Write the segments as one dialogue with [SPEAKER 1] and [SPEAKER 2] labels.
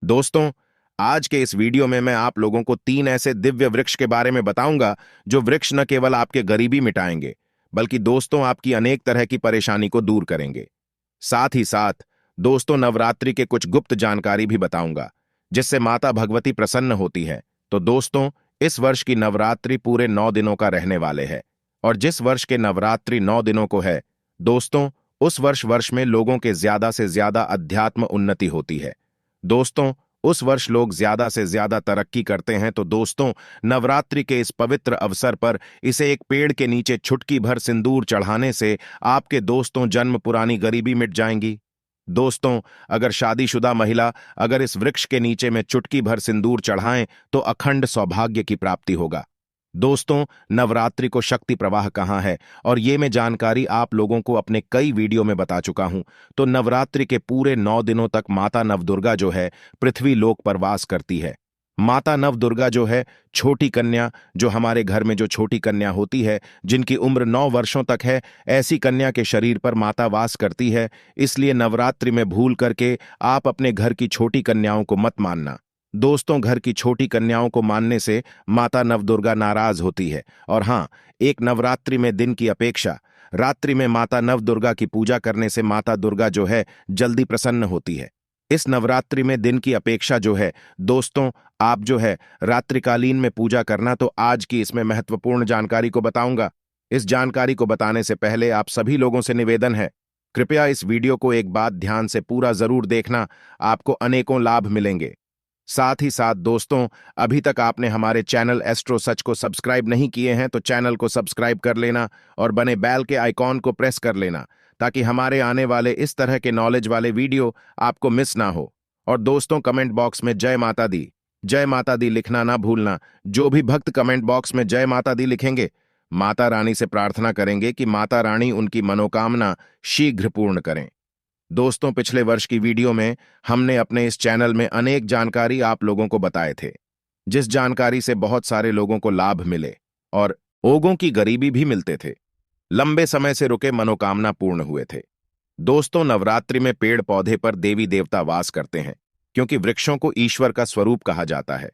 [SPEAKER 1] दोस्तों, आज के इस वीडियो में मैं आप लोगों को 3 ऐसे दिव्य वृक्ष के बारे में बताऊंगा जो वृक्ष न केवल आपके गरीबी मिटाएंगे, बल्कि दोस्तों आपकी अनेक तरह की परेशानी को दूर करेंगे। साथ ही साथ दोस्तों नवरात्रि के कुछ गुप्त जानकारी भी बताऊंगा, जिससे माता भगवती प्रसन्न होती है। तो दोस्तों, इस वर्ष की नवरात्रि पूरे 9 दिनों का रहने वाले है, और जिस वर्ष के नवरात्रि 9 दिनों को है, दोस्तों उस वर्ष में लोगों के ज्यादा से ज्यादा अध्यात्म उन्नति होती है। दोस्तों, उस वर्ष लोग ज्यादा से ज्यादा तरक्की करते हैं। तो दोस्तों, नवरात्रि के इस पवित्र अवसर पर इसे एक पेड़ के नीचे चुटकी भर सिंदूर चढ़ाने से आपके दोस्तों जन्म पुरानी गरीबी मिट जाएंगी। दोस्तों, अगर शादीशुदा महिला अगर इस वृक्ष के नीचे में चुटकी भर सिंदूर चढ़ाएं तो अखंड सौभाग्य की प्राप्ति होगा। दोस्तों, नवरात्रि को शक्ति प्रवाह कहाँ है, और ये मैं जानकारी आप लोगों को अपने कई वीडियो में बता चुका हूं। तो नवरात्रि के पूरे 9 दिनों तक माता नवदुर्गा जो है पृथ्वी लोक पर वास करती है। माता नवदुर्गा जो है छोटी कन्या, जो हमारे घर में जो छोटी कन्या होती है, जिनकी उम्र 9 वर्षों तक है, ऐसी कन्या के शरीर पर माता वास करती है। इसलिए नवरात्रि में भूल करके आप अपने घर की छोटी कन्याओं को मत मानना। दोस्तों, घर की छोटी कन्याओं को मानने से माता नवदुर्गा नाराज होती है। और हाँ, एक नवरात्रि में दिन की अपेक्षा रात्रि में माता नवदुर्गा की पूजा करने से माता दुर्गा जो है जल्दी प्रसन्न होती है। इस नवरात्रि में दिन की अपेक्षा जो है दोस्तों आप जो है रात्रिकालीन में पूजा करना। तो आज की इसमें महत्वपूर्ण जानकारी को बताऊंगा। इस जानकारी को बताने से पहले आप सभी लोगों से निवेदन है, कृपया इस वीडियो को एक बात ध्यान से पूरा जरूर देखना, आपको अनेकों लाभ मिलेंगे। साथ ही साथ दोस्तों, अभी तक आपने हमारे चैनल एस्ट्रो सच को सब्सक्राइब नहीं किए हैं तो चैनल को सब्सक्राइब कर लेना और बने बेल के आइकॉन को प्रेस कर लेना, ताकि हमारे आने वाले इस तरह के नॉलेज वाले वीडियो आपको मिस ना हो। और दोस्तों, कमेंट बॉक्स में जय माता दी लिखना ना भूलना। जो भी भक्त कमेंट बॉक्स में जय माता दी लिखेंगे, माता रानी से प्रार्थना करेंगे कि माता रानी उनकी मनोकामना शीघ्र पूर्ण करें। दोस्तों, पिछले वर्ष की वीडियो में हमने अपने इस चैनल में अनेक जानकारी आप लोगों को बताए थे, जिस जानकारी से बहुत सारे लोगों को लाभ मिले और लोगों की गरीबी भी मिलते थे, लंबे समय से रुके मनोकामना पूर्ण हुए थे। दोस्तों, नवरात्रि में पेड़ पौधे पर देवी देवता वास करते हैं, क्योंकि वृक्षों को ईश्वर का स्वरूप कहा जाता है।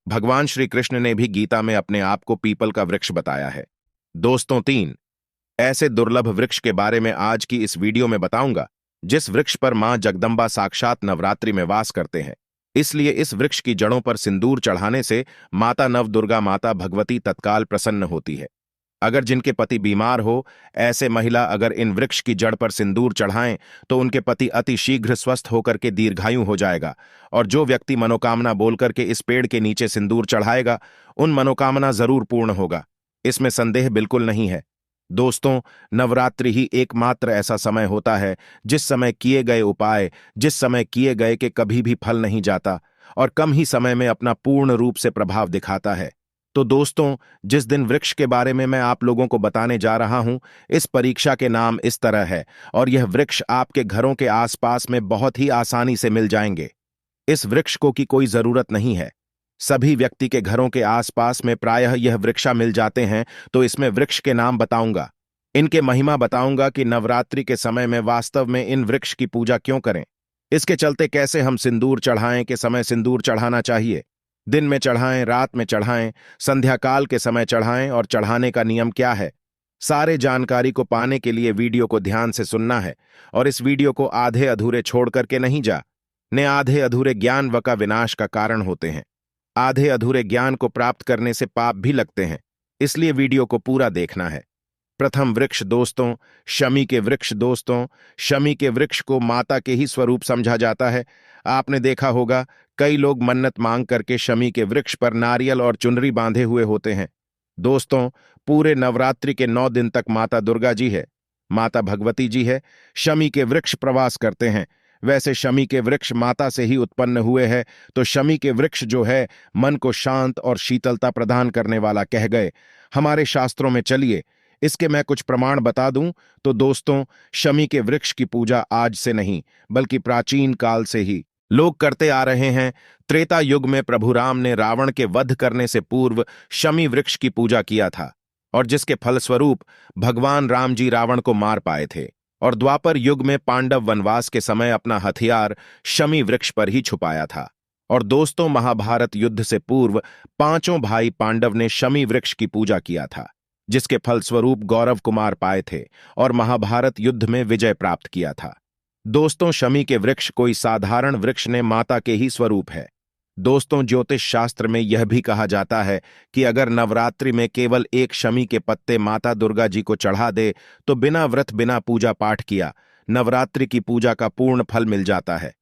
[SPEAKER 1] भगवान श्री कृष्ण ने भी गीता में अपने आप को पीपल का वृक्ष बताया है। दोस्तों, 3 ऐसे दुर्लभ वृक्ष के बारे में आज की इस वीडियो में बताऊंगा, जिस वृक्ष पर मां जगदंबा साक्षात नवरात्रि में वास करते हैं। इसलिए इस वृक्ष की जड़ों पर सिंदूर चढ़ाने से माता नवदुर्गा माता भगवती तत्काल प्रसन्न होती है। अगर जिनके पति बीमार हो, ऐसे महिला अगर इन वृक्ष की जड़ पर सिंदूर चढ़ाएं तो उनके पति अति शीघ्र स्वस्थ होकर के दीर्घायु हो जाएगा। और जो व्यक्ति मनोकामना बोलकर के इस पेड़ के नीचे सिंदूर चढ़ाएगा, उन मनोकामना जरूर पूर्ण होगा, इसमें संदेह बिल्कुल नहीं है। दोस्तों, नवरात्रि ही एकमात्र ऐसा समय होता है जिस समय किए गए उपाय जिस समय किए गए के कभी भी फल नहीं जाता और कम ही समय में अपना पूर्ण रूप से प्रभाव दिखाता है। तो दोस्तों, जिस दिन वृक्ष के बारे में मैं आप लोगों को बताने जा रहा हूं, इस परीक्षा के नाम इस तरह है, और यह वृक्ष आपके घरों के आसपास में बहुत ही आसानी से मिल जाएंगे। इस वृक्ष को की कोई जरूरत नहीं है, सभी व्यक्ति के घरों के आसपास में प्रायः यह वृक्षा मिल जाते हैं। तो इसमें वृक्ष के नाम बताऊंगा, इनके महिमा बताऊंगा कि नवरात्रि के समय में वास्तव में इन वृक्ष की पूजा क्यों करें, इसके चलते कैसे हम सिंदूर चढ़ाएं के समय सिंदूर चढ़ाना चाहिए, दिन में चढ़ाएं, रात में चढ़ाएं, संध्या काल के समय चढ़ाएं, और चढ़ाने का नियम क्या है। सारे जानकारी को पाने के लिए वीडियो को ध्यान से सुनना है, और इस वीडियो को आधे अधूरे छोड़ करके नहीं जा ने आधे अधूरे ज्ञान व का विनाश का कारण होते हैं। आधे अधूरे ज्ञान को प्राप्त करने से पाप भी लगते हैं, इसलिए वीडियो को पूरा देखना है। प्रथम वृक्ष दोस्तों, शमी के वृक्ष। दोस्तों, शमी के वृक्ष को माता के ही स्वरूप समझा जाता है। आपने देखा होगा, कई लोग मन्नत मांग करके शमी के वृक्ष पर नारियल और चुनरी बांधे हुए होते हैं। दोस्तों, पूरे नवरात्रि के 9 दिन तक माता दुर्गा जी है, माता भगवती जी है, शमी के वृक्ष प्रवास करते हैं। वैसे शमी के वृक्ष माता से ही उत्पन्न हुए हैं, तो शमी के वृक्ष जो है मन को शांत और शीतलता प्रदान करने वाला कह गए हमारे शास्त्रों में। चलिए इसके मैं कुछ प्रमाण बता दूं। तो दोस्तों, शमी के वृक्ष की पूजा आज से नहीं बल्कि प्राचीन काल से ही लोग करते आ रहे हैं। त्रेता युग में प्रभु राम ने रावण के वध करने से पूर्व शमी वृक्ष की पूजा किया था, और जिसके फलस्वरूप भगवान राम जी रावण को मार पाए थे। और द्वापर युग में पांडव वनवास के समय अपना हथियार शमी वृक्ष पर ही छुपाया था। और दोस्तों, महाभारत युद्ध से पूर्व पांचों भाई पांडव ने शमी वृक्ष की पूजा किया था, जिसके फलस्वरूप गौरव कुमार पाए थे और महाभारत युद्ध में विजय प्राप्त किया था। दोस्तों, शमी के वृक्ष कोई साधारण वृक्ष ने माता के ही स्वरूप है। दोस्तों, ज्योतिष शास्त्र में यह भी कहा जाता है कि अगर नवरात्रि में केवल एक शमी के पत्ते माता दुर्गा जी को चढ़ा दे तो बिना व्रत बिना पूजा पाठ किया नवरात्रि की पूजा का पूर्ण फल मिल जाता है।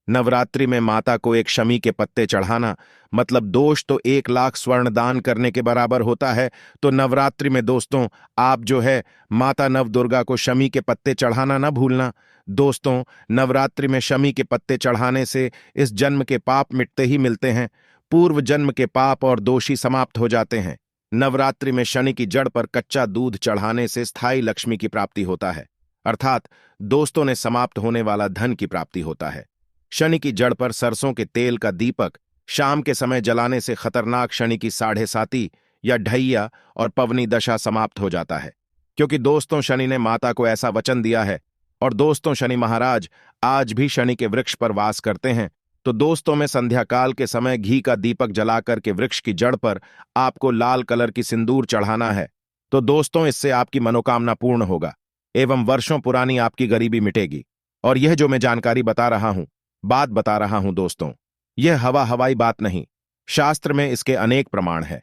[SPEAKER 1] नवरात्रि में माता को एक शमी के पत्ते चढ़ाना मतलब दोष तो 1 लाख स्वर्ण दान करने के बराबर होता है। तो नवरात्रि में दोस्तों, आप जो है माता नव दुर्गा को शमी के पत्ते चढ़ाना ना भूलना। दोस्तों, नवरात्रि में शमी के पत्ते चढ़ाने से इस जन्म के पाप मिटते ही मिलते हैं। पूर्व जन्म के पाप और दोषी समाप्त हो जाते हैं। नवरात्रि में शनि की जड़ पर कच्चा दूध चढ़ाने से स्थायी लक्ष्मी की प्राप्ति होता है, अर्थात दोस्तों ने समाप्त होने वाला धन की प्राप्ति होता है। शनि की जड़ पर सरसों के तेल का दीपक शाम के समय जलाने से खतरनाक शनि की 7.5 या ढैया और पवनी दशा समाप्त हो जाता है, क्योंकि दोस्तों शनि ने माता को ऐसा वचन दिया है। और दोस्तों, शनि महाराज आज भी शनि के वृक्ष पर वास करते हैं। तो दोस्तों, में संध्या काल के समय घी का दीपक जलाकर के वृक्ष की जड़ पर आपको लाल कलर की सिंदूर चढ़ाना है। तो दोस्तों, इससे आपकी मनोकामना पूर्ण होगा एवं वर्षों पुरानी आपकी गरीबी मिटेगी। और यह जो मैं जानकारी बता रहा हूं, बात बता रहा हूं दोस्तों, यह हवाई बात नहीं, शास्त्र में इसके अनेक प्रमाण है।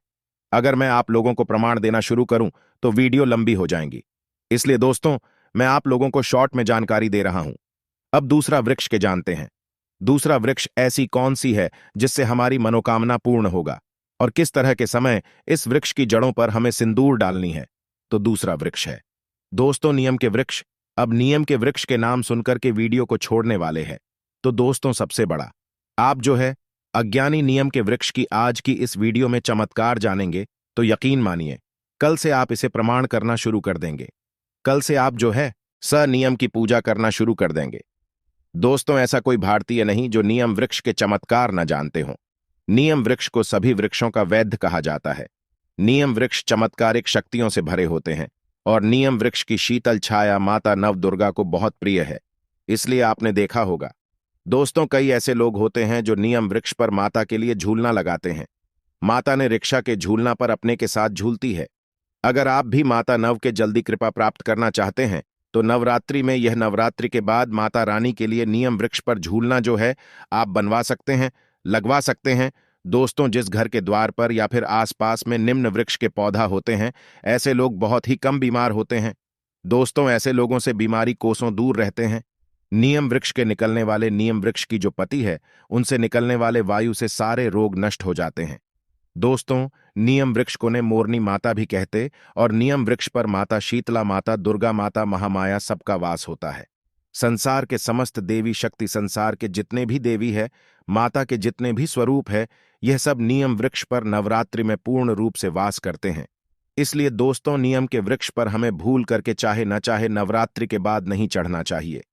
[SPEAKER 1] अगर मैं आप लोगों को प्रमाण देना शुरू करूं तो वीडियो लंबी हो जाएंगी, इसलिए दोस्तों मैं आप लोगों को शॉर्ट में जानकारी दे रहा हूं। अब दूसरा वृक्ष के जानते हैं। दूसरा वृक्ष ऐसी कौन सी है जिससे हमारी मनोकामना पूर्ण होगा और किस तरह के समय इस वृक्ष की जड़ों पर हमें सिंदूर डालनी है। तो दूसरा वृक्ष है दोस्तों नियम के वृक्ष। अब नियम के वृक्ष के नाम सुनकर के वीडियो को छोड़ने वाले हैं। तो दोस्तों, सबसे बड़ा आप जो है अज्ञानी नियम के वृक्ष की आज की इस वीडियो में चमत्कार जानेंगे तो यकीन मानिए कल से आप इसे प्रमाण करना शुरू कर देंगे। कल से आप जो है सनियम की पूजा करना शुरू कर देंगे। दोस्तों, ऐसा कोई भारतीय नहीं जो नियम वृक्ष के चमत्कार न जानते हों। नियम वृक्ष को सभी वृक्षों का वैद्य कहा जाता है। नियम वृक्ष चमत्कारिक शक्तियों से भरे होते हैं और नियम वृक्ष की शीतल छाया माता नव दुर्गा को बहुत प्रिय है। इसलिए आपने देखा होगा दोस्तों, कई ऐसे लोग होते हैं जो नियम वृक्ष पर माता के लिए झूलना लगाते हैं। माता ने रिक्शा के झूलना पर अपने के साथ झूलती है। अगर आप भी माता नव के जल्दी कृपा प्राप्त करना चाहते हैं तो नवरात्रि में यह नवरात्रि के बाद माता रानी के लिए नियम वृक्ष पर झूलना जो है आप बनवा सकते हैं, लगवा सकते हैं। दोस्तों, जिस घर के द्वार पर या फिर आसपास में निम्न वृक्ष के पौधा होते हैं, ऐसे लोग बहुत ही कम बीमार होते हैं। दोस्तों, ऐसे लोगों से बीमारी कोसों दूर रहते हैं। नियम वृक्ष के निकलने वाले नियम वृक्ष की जो पत्ती है, उनसे निकलने वाले वायु से सारे रोग नष्ट हो जाते हैं। दोस्तों, नियम वृक्ष को ने मोरनी माता भी कहते और नियम वृक्ष पर माता शीतला माता, दुर्गा माता, महामाया सबका वास होता है। संसार के समस्त देवी शक्ति, संसार के जितने भी देवी है, माता के जितने भी स्वरूप है, यह सब नियम वृक्ष पर नवरात्रि में पूर्ण रूप से वास करते हैं। इसलिए दोस्तों, नियम के वृक्ष पर हमें भूल करके चाहे न चाहे नवरात्रि के बाद नहीं चढ़ना चाहिए।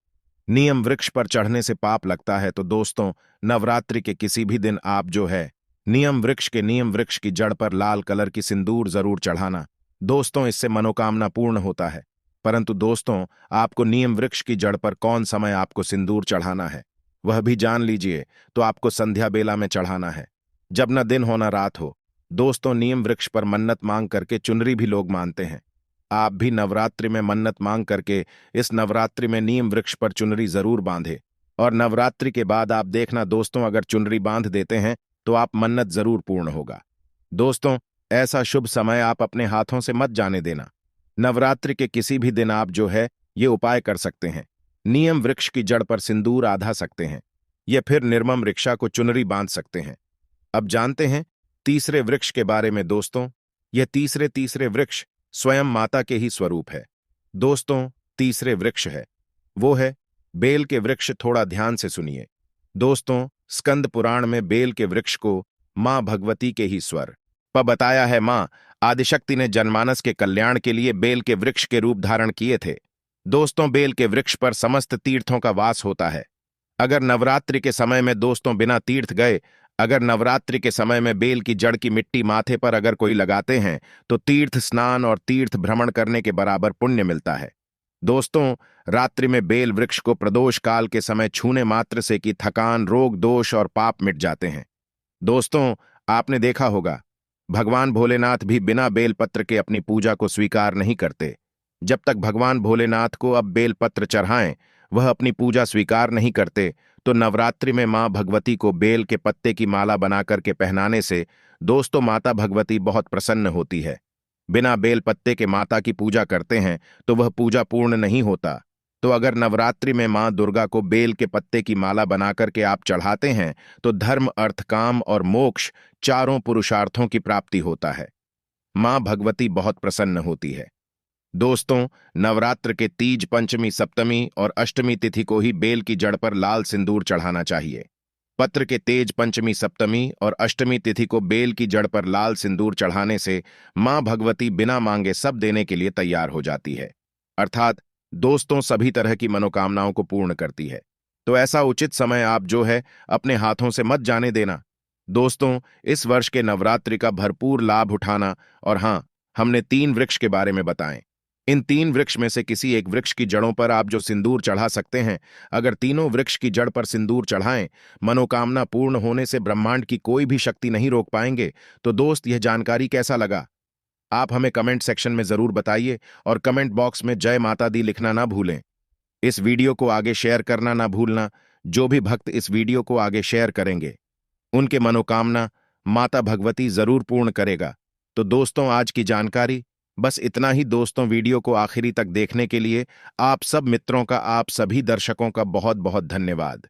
[SPEAKER 1] नियम वृक्ष पर चढ़ने से पाप लगता है। तो दोस्तों, नवरात्रि के किसी भी दिन आप जो है नियम वृक्ष की जड़ पर लाल कलर की सिंदूर जरूर चढ़ाना। दोस्तों, इससे मनोकामना पूर्ण होता है। परंतु दोस्तों, आपको नियम वृक्ष की जड़ पर कौन समय आपको सिंदूर चढ़ाना है वह भी जान लीजिए। तो आपको संध्या बेला में चढ़ाना है, जब न दिन हो न रात हो। दोस्तों, नियम वृक्ष पर मन्नत मांग करके चुनरी भी लोग मानते हैं। आप भी नवरात्रि में मन्नत मांग करके इस नवरात्रि में नियम वृक्ष पर चुनरी जरूर बांधे। और नवरात्रि के बाद आप देखना दोस्तों, अगर चुनरी बांध देते हैं तो आप मन्नत जरूर पूर्ण होगा। दोस्तों, ऐसा शुभ समय आप अपने हाथों से मत जाने देना। नवरात्रि के किसी भी दिन आप जो है ये उपाय कर सकते हैं। नियम वृक्ष की जड़ पर सिंदूर आधा सकते हैं या फिर निर्मम रिक्शा को चुनरी बांध सकते हैं। अब जानते हैं तीसरे वृक्ष के बारे में। दोस्तों, यह तीसरे वृक्ष स्वयं माता के ही स्वरूप है। दोस्तों, तीसरे वृक्ष है वो है बेल के वृक्ष। थोड़ा ध्यान से सुनिए दोस्तों, स्कंद पुराण में बेल के वृक्ष को मां भगवती के ही स्वर पर बताया है। मां आदिशक्ति ने जनमानस के कल्याण के लिए बेल के वृक्ष के रूप धारण किए थे। दोस्तों, बेल के वृक्ष पर समस्त तीर्थों का वास होता है। अगर नवरात्रि के समय में दोस्तों बिना तीर्थ गए, अगर नवरात्रि के समय में बेल की जड़ की मिट्टी माथे पर अगर कोई लगाते हैं तो तीर्थ स्नान और तीर्थ भ्रमण करने के बराबर पुण्य मिलता है। दोस्तों, रात्रि में बेल वृक्ष को प्रदोष काल के समय छूने मात्र से कि थकान, रोग, दोष और पाप मिट जाते हैं। दोस्तों, आपने देखा होगा, भगवान भोलेनाथ भी बिना बेलपत्र के अपनी पूजा को स्वीकार नहीं करते। जब तक भगवान भोलेनाथ को अब बेलपत्र चढ़ाएं, वह अपनी पूजा स्वीकार नहीं करते, तो नवरात्रि में मां भगवती को बेल के पत्ते की माला बनाकर के पहनाने से दोस्तों माता भगवती बहुत प्रसन्न होती है। बिना बेल पत्ते के माता की पूजा करते हैं तो वह पूजा पूर्ण नहीं होता। तो अगर नवरात्रि में मां दुर्गा को बेल के पत्ते की माला बनाकर के आप चढ़ाते हैं तो धर्म, अर्थ, काम और मोक्ष चारों पुरुषार्थों की प्राप्ति होता है। मां भगवती बहुत प्रसन्न होती है। दोस्तों, नवरात्र के तीज, पंचमी, सप्तमी और अष्टमी तिथि को ही बेल की जड़ पर लाल सिंदूर चढ़ाना चाहिए। पत्र के तेज, पंचमी, सप्तमी और अष्टमी तिथि को बेल की जड़ पर लाल सिंदूर चढ़ाने से मां भगवती बिना मांगे सब देने के लिए तैयार हो जाती है, अर्थात दोस्तों सभी तरह की मनोकामनाओं को पूर्ण करती है। तो ऐसा उचित समय आप जो है अपने हाथों से मत जाने देना। दोस्तों, इस वर्ष के नवरात्रि का भरपूर लाभ उठाना। और हां, हमने 3 वृक्ष के बारे में बताएं। इन 3 वृक्ष में से किसी एक वृक्ष की जड़ों पर आप जो सिंदूर चढ़ा सकते हैं, अगर तीनों वृक्ष की जड़ पर सिंदूर चढ़ाएं, मनोकामना पूर्ण होने से ब्रह्मांड की कोई भी शक्ति नहीं रोक पाएंगे। तो दोस्त, यह जानकारी कैसा लगा? आप हमें कमेंट सेक्शन में जरूर बताइए और कमेंट बॉक्स में जय माता दी लिखना ना भूलें। इस वीडियो को आगे शेयर करना ना भूलना। जो भी भक्त इस वीडियो को आगे शेयर करेंगे, उनके मनोकामना माता भगवती जरूर पूर्ण करेगा। तो दोस्तों, आज की जानकारी बस इतना ही। दोस्तों, वीडियो को आखिरी तक देखने के लिए आप सब मित्रों का, आप सभी दर्शकों का बहुत बहुत धन्यवाद।